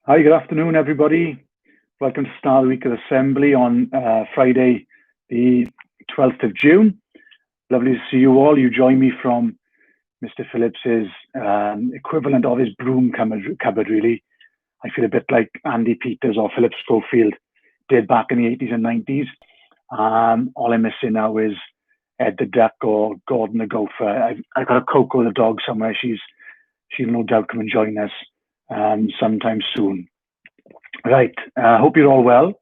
Hi, good afternoon, everybody. Welcome to Start of the Week of Assembly on Friday, the 12th of June. Lovely to see you all. You join me from Mr. Phillips's equivalent of his broom cupboard, really. I feel a bit like Andy Peters or Philip Schofield did back in the 80s and 90s. All I'm missing now is Ed the Duck or Gordon the Gopher. I've got a Coco the dog somewhere. She'll no doubt come and join us sometime soon. Right, hope you're all well,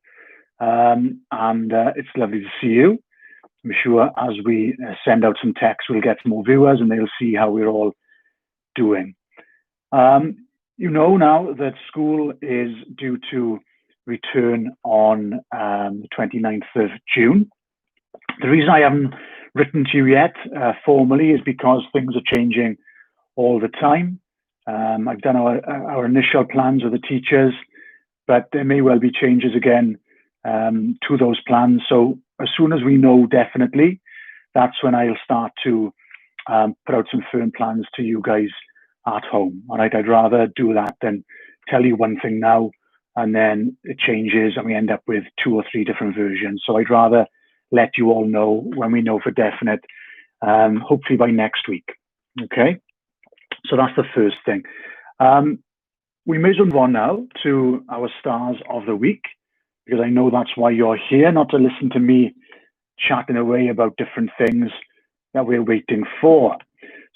and it's lovely to see you. I'm sure as we send out some text, we'll get some more viewers and they'll see how we're all doing. You know now that school is due to return on the 29th of June. The reason I haven't written to you yet formally is because things are changing all the time. I've done our initial plans with the teachers, but there may well be changes again to those plans. So as soon as we know definitely, that's when I'll start to put out some firm plans to you guys at home. All right, I'd rather do that than tell you one thing now and then it changes and we end up with 2 or 3 different versions. So I'd rather let you all know when we know for definite, hopefully by next week. Okay, so that's the first thing. We may as well move on now to our stars of the week, because I know that's why you're here, not to listen to me chatting away about different things that we're waiting for.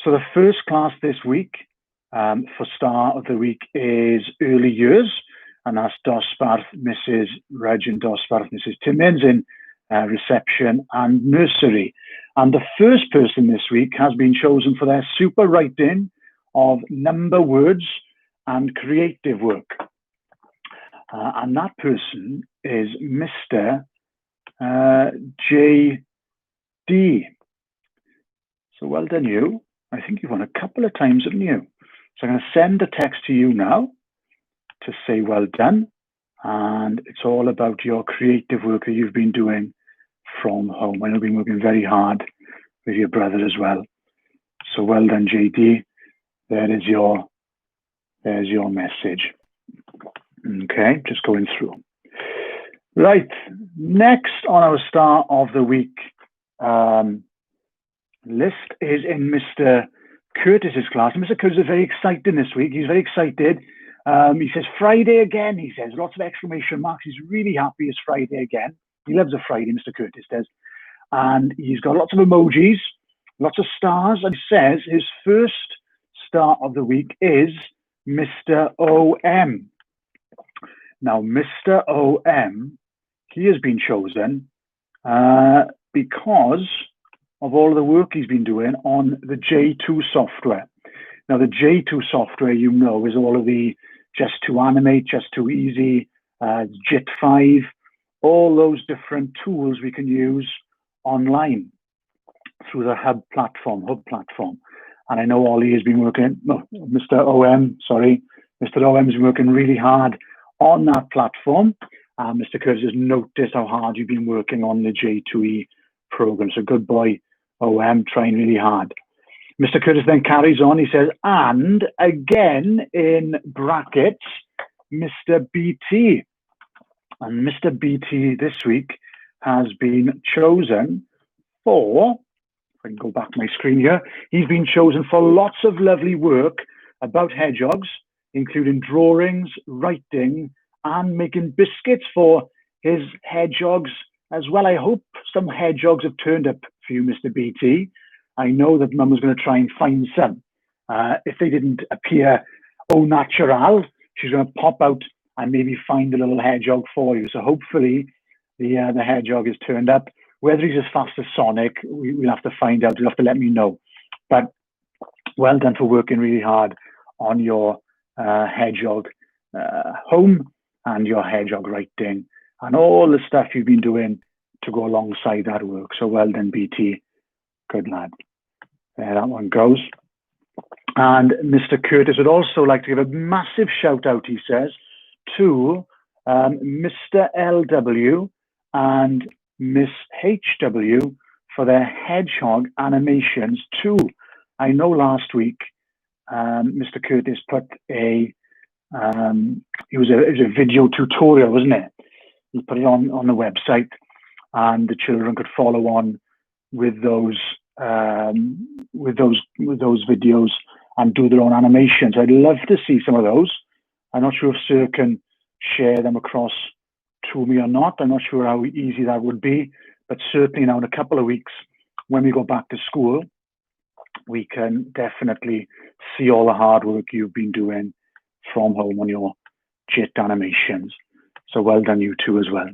So the first class this week for star of the week is early years, and that's Dosbarth, Mrs. Regent Dosbarth, Mrs. Timmins in reception and nursery. And the first person this week has been chosen for their super writing of number words and creative work. And that person is Mr. J.D. So well done you. I think you've won a couple of times, haven't you? So I'm going to send a text to you now to say well done. And it's all about your creative work that you've been doing from home. I know you've been working very hard with your brother as well. So well done, J.D. There's your message. Okay, just going through. Right, next on our star of the week list is in Mr. Curtis's class. And Mr. Curtis is very excited this week. He's very excited. He says Friday again. He says lots of exclamation marks. He's really happy it's Friday again. He loves a Friday, Mr. Curtis does. And he's got lots of emojis, lots of stars. And he says his first star of the week is Mr. O.M. Now, Mr. O.M., he has been chosen because of all the work he's been doing on the J2 software. Now, the J2 software, you know, is all of the Just2Animate, Just2Easy, JIT5, all those different tools we can use online through the Hub platform. And I know Ollie has been working, no, Mr. O.M., sorry, Mr. O.M. has been working really hard on that platform. Mr. Curtis has noticed how hard you've been working on the J2E program. So good boy, O.M., trying really hard. Mr. Curtis then carries on. He says, and again in brackets, Mr. BT. And Mr. BT this week has been chosen for, if I can go back my screen here, he's been chosen for lots of lovely work about hedgehogs, including drawings, writing, and making biscuits for his hedgehogs as well. I hope some hedgehogs have turned up for you, Mr. BT. I know that Mum was going to try and find some. If they didn't appear au natural, she's going to pop out and maybe find a little hedgehog for you. So hopefully the hedgehog has turned up. Whether he's as fast as Sonic, we'll have to find out. You'll have to let me know. But well done for working really hard on your hedgehog home and your hedgehog writing and all the stuff you've been doing to go alongside that work. So well done, BT. Good lad. There that one goes. And Mr. Curtis would also like to give a massive shout out, he says, to Mr. LW and Miss HW for their hedgehog animations too. I know last week Mr. Curtis put a it was a video tutorial, wasn't it? He put it on the website, and the children could follow on with those videos and do their own animations. I'd love to see some of those. I'm not sure if Sir can share them across to me or not. I'm not sure how easy that would be, but certainly now in a couple of weeks, when we go back to school, we can definitely see all the hard work you've been doing from home on your JIT animations. So well done, you two, as well.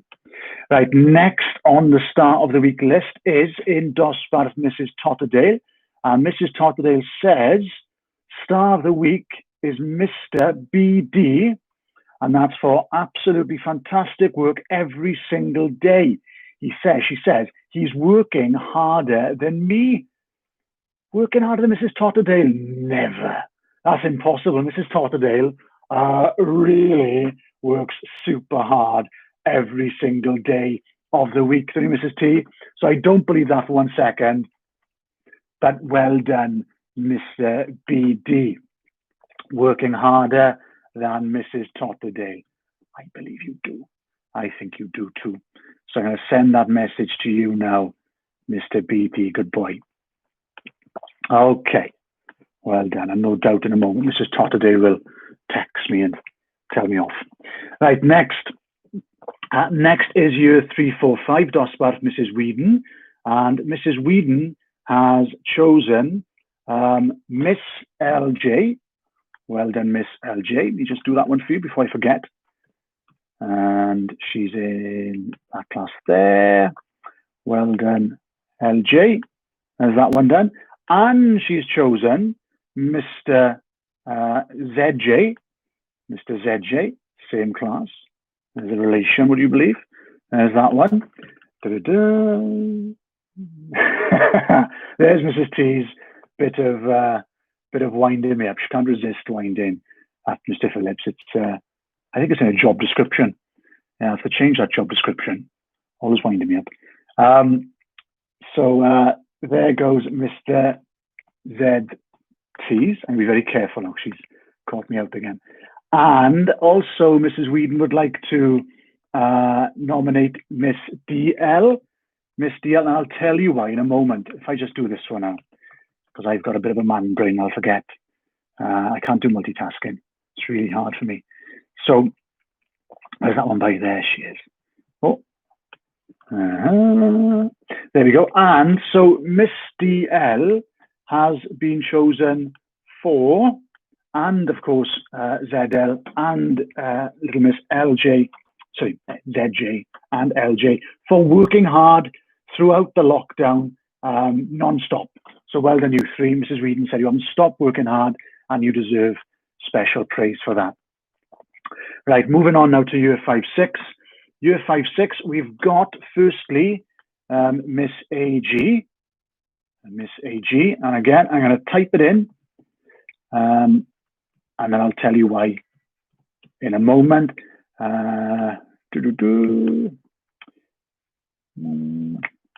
Right, next on the Star of the Week list is in Dosbarth, Mrs. Totterdale. And Mrs. Totterdale says, Star of the Week is Mr. BD, and that's for absolutely fantastic work every single day. She says, he's working harder than me. Working harder than Mrs. Totterdale? Never. That's impossible. Mrs. Totterdale really works super hard every single day of the week, doesn't he, Mrs. T? So I don't believe that for 1 second. But well done, Mr. BD. Working harder than Mrs. Totterdale. I believe you do. I think you do too. So I'm going to send that message to you now, Mr. BD. Good boy. Okay. Well done. And no doubt in a moment, Mrs. Totterdale will text me and tell me off. Right, next. Next is year 345, Dosbarth, Mrs. Whedon. And Mrs. Whedon has chosen Miss LJ. Well done, Miss LJ. Let me just do that one for you before I forget. And she's in that class there. Well done, LJ. There's that one done. And she's chosen Mr. ZJ. Mr. ZJ, same class. There's a relation, would you believe? There's that one. Da-da-da. There's Mrs. T's bit of winding me up. She can't resist winding at Mr. Phillips. It's I think it's in a job description. Yeah, I have to change that job description. Always winding me up. So there goes Mr. ZT's. And be very careful now. She's caught me out again. And also, Mrs. Whedon would like to nominate Miss DL. Miss DL, and I'll tell you why in a moment. If I just do this one now, because I've got a bit of a man brain, I'll forget. I can't do multitasking. It's really hard for me. So there's that one by there. She is. Oh, there we go. And so Miss DL has been chosen for, and of course ZL and little Miss LJ, sorry, ZJ and LJ, for working hard throughout the lockdown, non-stop. So well done, you three. Mrs. Whedon said you haven't stopped working hard, and you deserve special praise for that. Right, moving on now to year 5-6. Year 5-6, we've got firstly Miss AG. Miss AG, and again, I'm going to type it in, and then I'll tell you why in a moment. There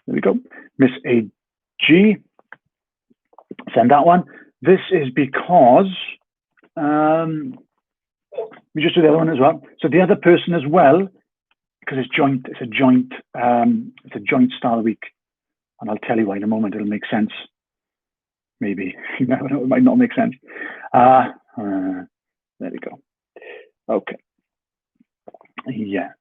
we go. Miss AG. Send that one. This is because we just do the other one as well. So the other person as well, because it's joint. It's a joint Star of the Week, and I'll tell you why in a moment. It'll make sense. Maybe you never know. It might not make sense. There we go. Okay. Yeah.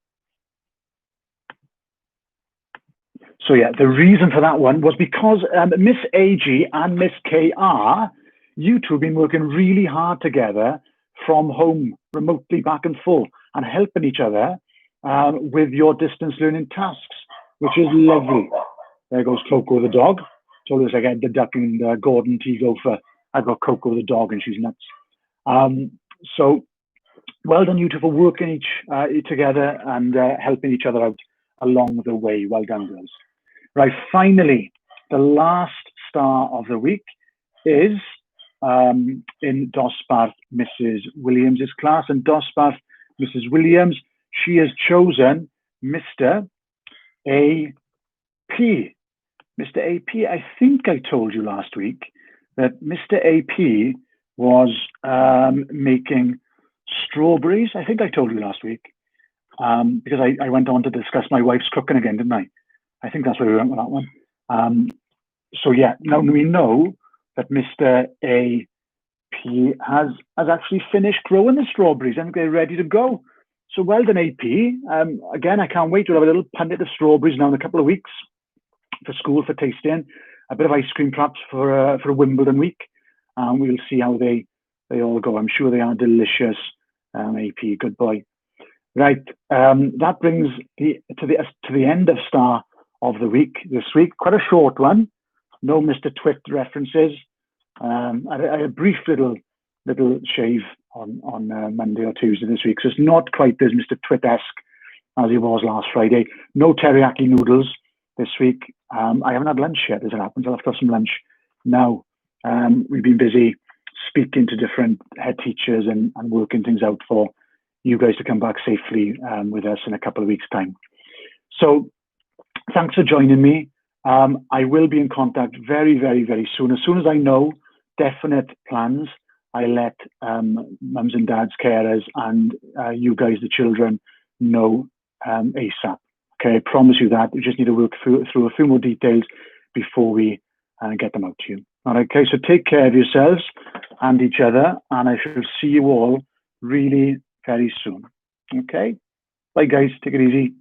So yeah, the reason for that one was because Miss AG and Miss KR, you two have been working really hard together from home, remotely, back and forth, and helping each other with your distance learning tasks, which is lovely. There goes Coco the dog. Told us I get the duck and Gordon T Gopher. I've got Coco the dog and she's nuts. So well done, you two, for working together and helping each other out along the way. Well done, girls. Right, finally, the last Star of the Week is in Dosbarth, Mrs. Williams's class. And Dosbarth, Mrs. Williams, she has chosen Mr. AP. Mr. AP, I think I told you last week that Mr. AP was making strawberries. I think I told you last week, because I went on to discuss my wife's cooking again, didn't I? I think that's where we went with that one. So yeah, now we know that Mr. AP has actually finished growing the strawberries and they're ready to go. So well done, AP. Again, I can't wait to have a little punnet of strawberries now in a couple of weeks for school, for tasting. A bit of ice cream perhaps for a Wimbledon week. We'll see how they all go. I'm sure they are delicious. AP, good boy. Right, that brings to the end of Star of the Week this week. Quite a short one. No Mr. Twit references. A brief little shave on Monday or Tuesday this week. So it's not quite as Mr. Twit-esque as it was last Friday. No teriyaki noodles this week. I haven't had lunch yet, as it happens. I'll have to have some lunch now. We've been busy speaking to different head teachers and working things out for you guys to come back safely with us in a couple of weeks' time. So thanks for joining me. I will be in contact very, very, very soon. As soon as I know definite plans, I let mums and dads, carers, and you guys, the children, know ASAP. Okay, I promise you that. We just need to work through a few more details before we get them out to you. All right, okay, so take care of yourselves and each other, and I shall see you all really very soon. Okay, bye guys, take it easy.